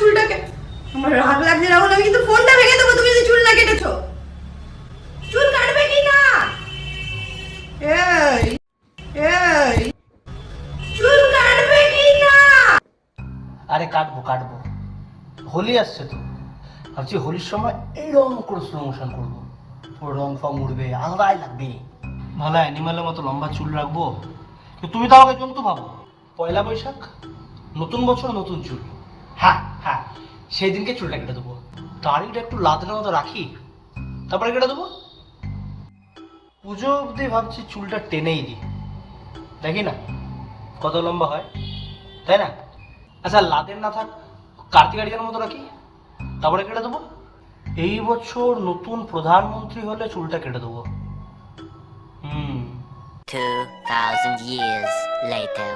চুলটাকে। আমার রাগ লাগছে রাহুল, আমি কিন্তু ফোনটা ভেঙে দেবো তুমি যদি চুল না কেটেছো। চুল কাটবে কি না? এই এই চুল কাটবে কি না? আরে কাটবো কাটবো, হোলি আসছে তো, ভাবছি হোলির সময় এইরকম করে স্লো মোশন করবো, পুরো রং ফং উঠবে, আলাদাই লাগবে, ভালো অ্যানিমালের মতো লম্বা চুল রাখবো। কিন্তু তুমি তো আমাকে জন্তু ভাবো, পয়লা বৈশাখ, নতুন বছর, নতুন চুল। হ্যাঁ হ্যাঁ, সেই দিনকে চুলটা কেটে দেবো, দাড়িটা একটু লাদানোর মতো রাখি, তারপরে কেটে দেবো। পুজো অবধি ভাবছি চুলটা টেনেই দিই, দেখি না কত লম্বা হয়, তাই না? আচ্ছা লাদেন না থাক, কার্তিক আরিয়ার মতো রাখি, তারপরে কেটে দেবো। এই বছর নতুন প্রধানমন্ত্রী হলে চুলটা কেটে দেবো। 2000 years later.